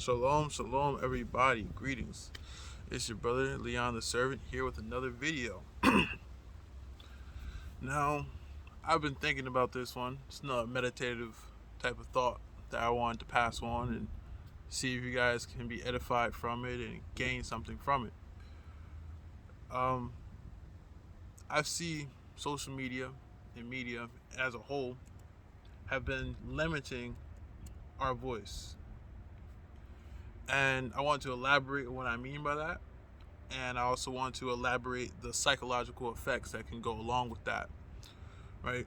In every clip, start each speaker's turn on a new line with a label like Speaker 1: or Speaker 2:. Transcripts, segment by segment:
Speaker 1: Shalom, shalom, everybody. Greetings. It's your brother Leon the Servant here with another video. Now, I've been thinking about this one. It's not a meditative type of thought that I wanted to pass on and see if you guys can be edified from it and gain something from it. Um, I see social media and media as a whole have been limiting our voice. And I want to elaborate on what I mean by that. And I also want to elaborate the psychological effects that can go along with that, right?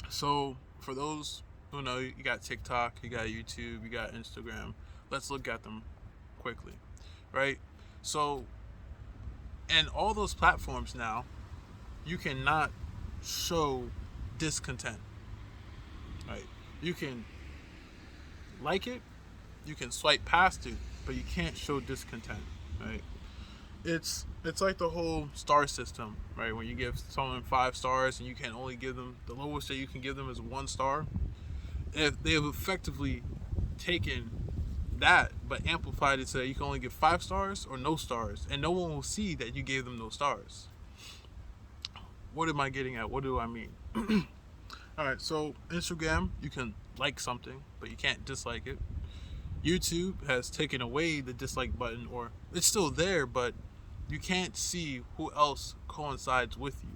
Speaker 1: So, for those who know, you got TikTok, you got YouTube, you got Instagram. Let's look at them quickly, right? So, in all those platforms now, you cannot show discontent, right? You can like it, you can swipe past it, but you can't show discontent, right? It's like the whole star system, right? When you give someone 5 stars and you can only give them, the lowest that you can give them is 1 star. If they have effectively taken that but amplified it so that you can only give 5 stars or no stars, and no one will see that you gave them no stars. What am I getting at? What do I mean? All right, so Instagram, you can like something, but you can't dislike it. YouTube has taken away the dislike button, or it's still there, but you can't see who else coincides with you.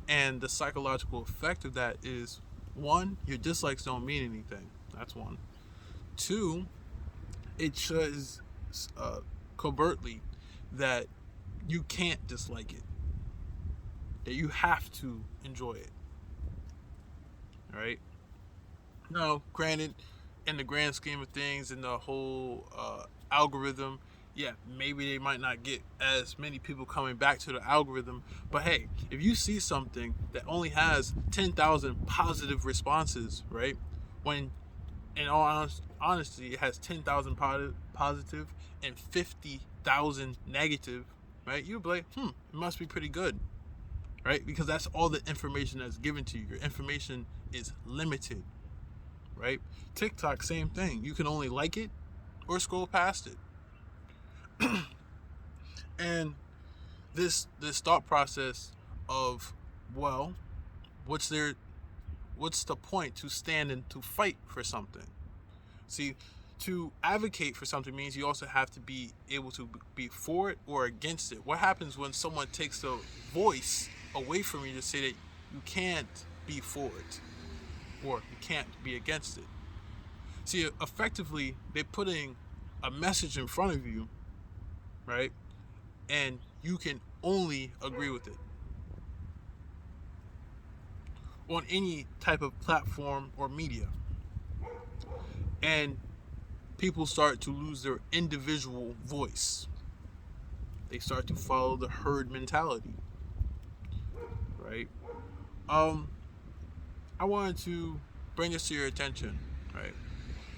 Speaker 1: And the psychological effect of that is, one, your dislikes don't mean anything. That's one. Two, it shows covertly that you can't dislike it, that you have to enjoy it. All right? Now, granted, in the grand scheme of things, in the whole algorithm, yeah, maybe they might not get as many people coming back to the algorithm. But hey, if you see something that only has 10,000 positive responses, right? When in all honesty, it has 10,000 positive and 50,000 negative, right? You'll be like, it must be pretty good, right? Because that's all the information that's given to you. Your information is limited, right? TikTok, same thing. You can only like it or scroll past it. And this thought process of, well, what's the point to stand and to fight for something? See, to advocate for something means you also have to be able to be for it or against it. What happens when someone takes the voice away from you to say that you can't be for it or you can't be against it? See, effectively, they're putting a message in front of you, right? And you can only agree with it on any type of platform or media. And people start to lose their individual voice. They start to follow the herd mentality, right? I wanted to bring this to your attention, right?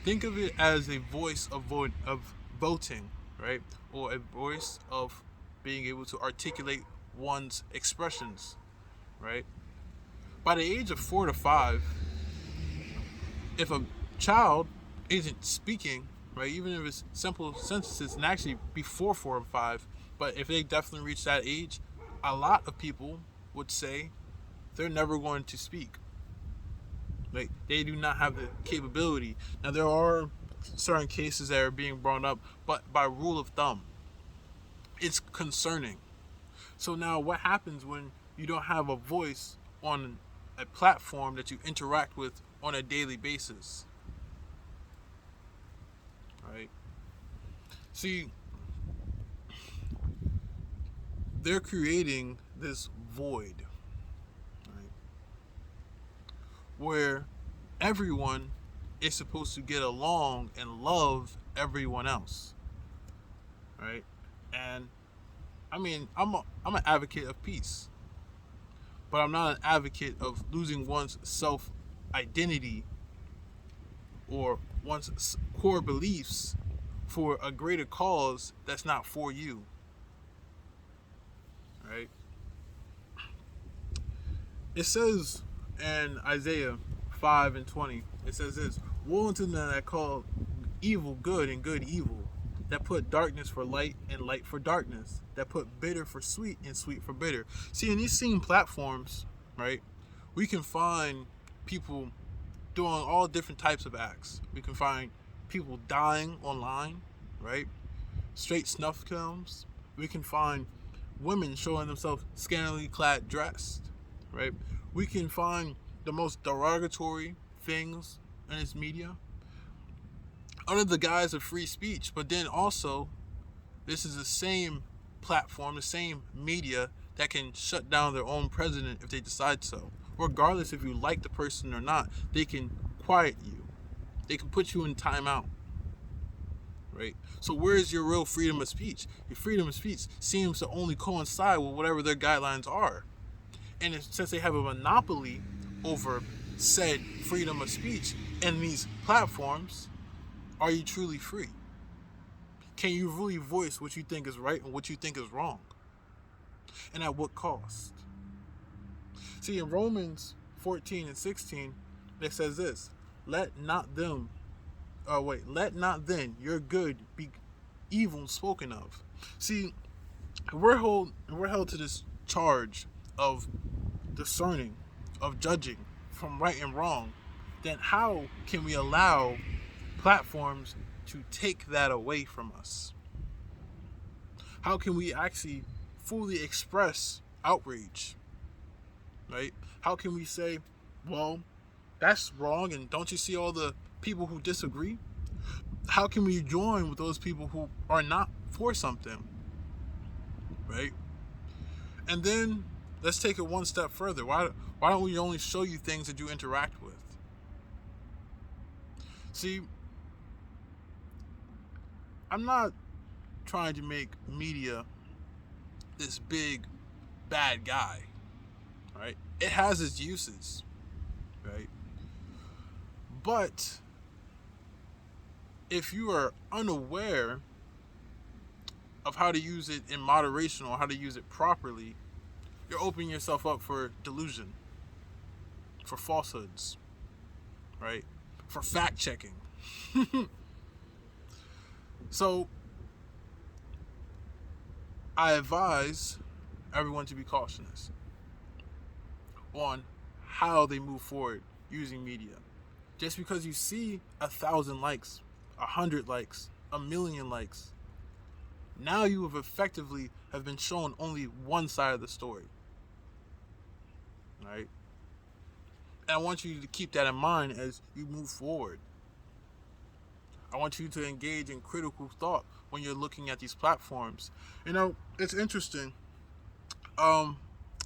Speaker 1: Think of it as a voice of voting, right? Or a voice of being able to articulate one's expressions, right? By the age of 4 to 5, if a child isn't speaking, right, even if it's simple sentences, and actually before 4 and 5, but if they definitely reach that age, a lot of people would say they're never going to speak. Like, they do not have the capability. Now, there are certain cases that are being brought up, but by rule of thumb, it's concerning. So now what happens when you don't have a voice on a platform that you interact with on a daily basis? Right? See, they're creating this void, right, where everyone is supposed to get along and love everyone else, right? And I mean, I'm an advocate of peace, but I'm not an advocate of losing one's self identity or one's core beliefs for a greater cause that's not for you, right? It says in Isaiah 5 and 20, it says this: "Woe unto them that call evil good and good evil, that put darkness for light and light for darkness, that put bitter for sweet and sweet for bitter. See, in these same platforms, right, we can find people doing all different types of acts. We can find people dying online, right? Straight snuff films. We can find women showing themselves scantily clad dressed, right? We can find the most derogatory things in its media under the guise of free speech. But then also, this is the same platform, the same media that can shut down their own president if they decide so. Regardless if you like the person or not, they can quiet you. They can put you in timeout. Right? So where is your real freedom of speech? Your freedom of speech seems to only coincide with whatever their guidelines are. And since they have a monopoly over said freedom of speech and these platforms, are you truly free? Can you really voice what you think is right and what you think is wrong? And at what cost? See, in Romans 14 and 16, it says this: let not then your good be evil spoken of. See, we're held to this charge of discerning, of judging from right and wrong. Then how can we allow platforms to take that away from us? How can we actually fully express outrage? Right? How can we say, well, that's wrong, and don't you see all the people who disagree? How can we join with those people who are not for something? Right? And then let's take it one step further. Why don't we only show you things that you interact with? See, I'm not trying to make media this big bad guy, right? It has its uses, right? But if you are unaware of how to use it in moderation or how to use it properly, you're opening yourself up for delusion, for falsehoods, right? For fact checking. So I advise everyone to be cautious on how they move forward using media. Just because you see 1,000 likes, 100 likes, 1,000,000 likes, now you have effectively have been shown only one side of the story. Right? And I want you to keep that in mind as you move forward. I want you to engage in critical thought when you're looking at these platforms. You know, it's interesting. I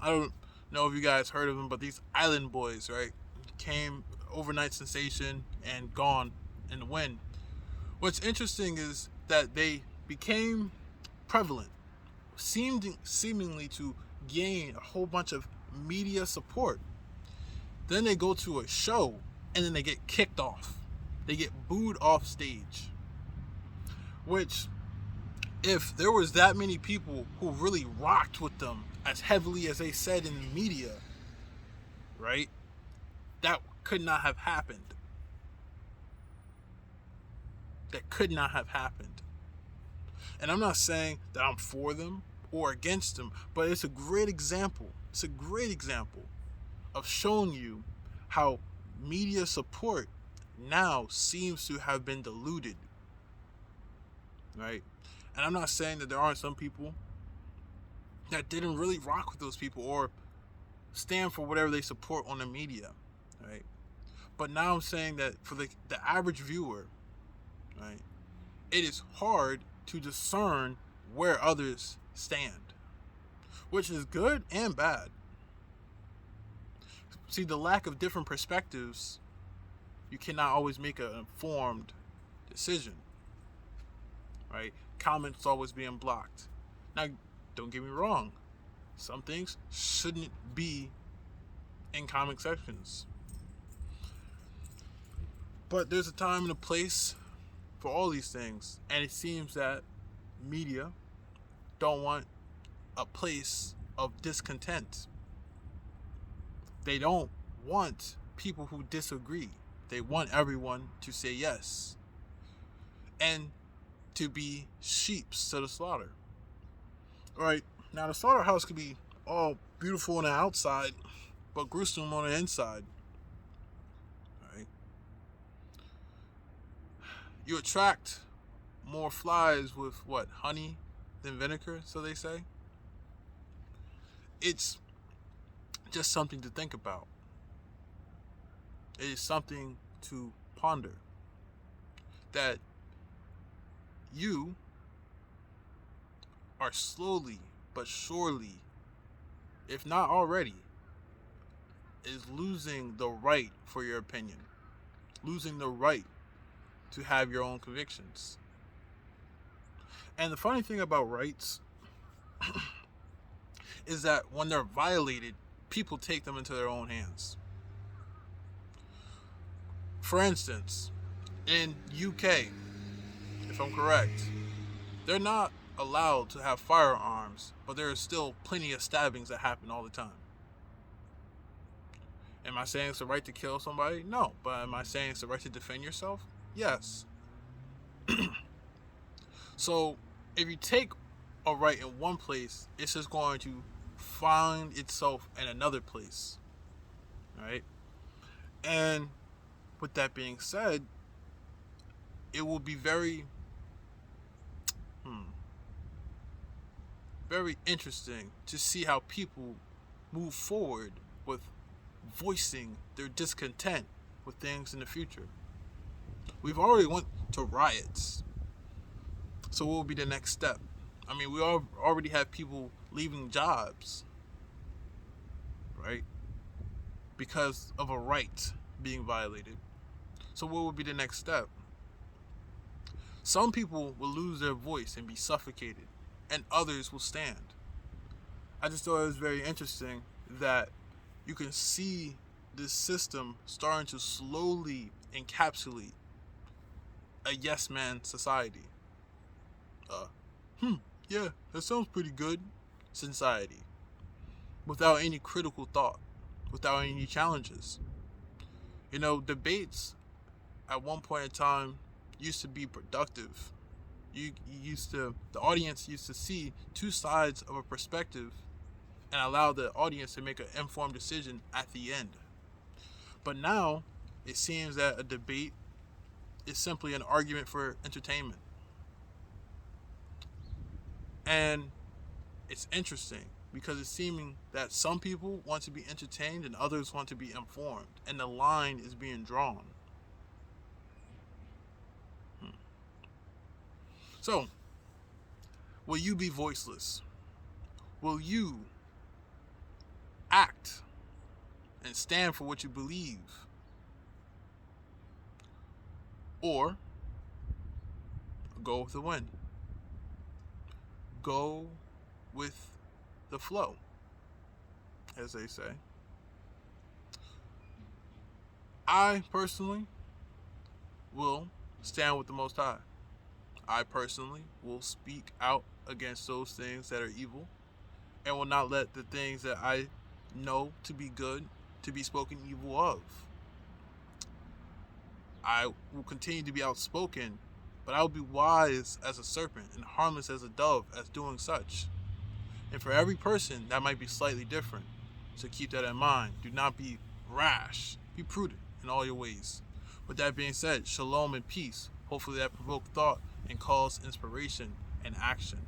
Speaker 1: don't know if you guys heard of them, but these Island Boys, right, came overnight sensation and gone in the wind. What's interesting is that they became prevalent, seemingly to gain a whole bunch of media support. Then they go to a show and then they get kicked off. They get booed off stage. Which, if there was that many people who really rocked with them as heavily as they said in the media, right, that could not have happened. That could not have happened. And I'm not saying that I'm for them or against them, but it's a great example. It's a great example of showing you how media support now seems to have been diluted. Right? And I'm not saying that there aren't some people that didn't really rock with those people or stand for whatever they support on the media. Right? But now I'm saying that for the average viewer, right, it is hard to discern where others stand, which is good and bad. See, the lack of different perspectives, you cannot always make an informed decision, right? Comments always being blocked. Now, don't get me wrong. Some things shouldn't be in comment sections. But there's a time and a place for all these things. And it seems that media don't want a place of discontent. They don't want people who disagree. They want everyone to say yes. and to be sheeps to the slaughter. Right? Now, the slaughterhouse could be all beautiful on the outside, but gruesome on the inside. Right? You attract more flies with what? Honey than vinegar, so they say. It's just something to think about. It is something to ponder. That you are slowly but surely, if not already, is losing the right for your opinion, losing the right to have your own convictions. And the funny thing about rights is that when they're violated, people take them into their own hands. For instance, in UK, if I'm correct, they're not allowed to have firearms, but there are still plenty of stabbings that happen all the time. Am I saying it's the right to kill somebody? No. But am I saying it's the right to defend yourself? Yes. So if you take a right in one place, it's just going to find itself in another place. Right? And with that being said, it will be very very interesting to see how people move forward with voicing their discontent with things in the future. We've already went to riots. So what will be the next step? I mean, we already have people leaving jobs, right? Because of a right being violated. So what will be the next step? Some people will lose their voice and be suffocated, and others will stand. I just thought it was very interesting that you can see this system starting to slowly encapsulate a yes man society. Yeah, that sounds pretty good society. Without any critical thought, without any challenges. You know, debates at one point in time used to be productive. The audience used to see two sides of a perspective and allow the audience to make an informed decision at the end. But now, it seems that a debate is simply an argument for entertainment. And it's interesting because it's seeming that some people want to be entertained and others want to be informed, and the line is being drawn. So, will you be voiceless? Will you act and stand for what you believe? Or go with the wind? Go with the flow, as they say. I personally will stand with the Most High. I personally will speak out against those things that are evil and will not let the things that I know to be good to be spoken evil of. I will continue to be outspoken, but I will be wise as a serpent and harmless as a dove as doing such. And for every person, that might be slightly different. So keep that in mind. Do not be rash. Be prudent in all your ways. With that being said, shalom and peace. Hopefully that provoked thought and caused inspiration and action.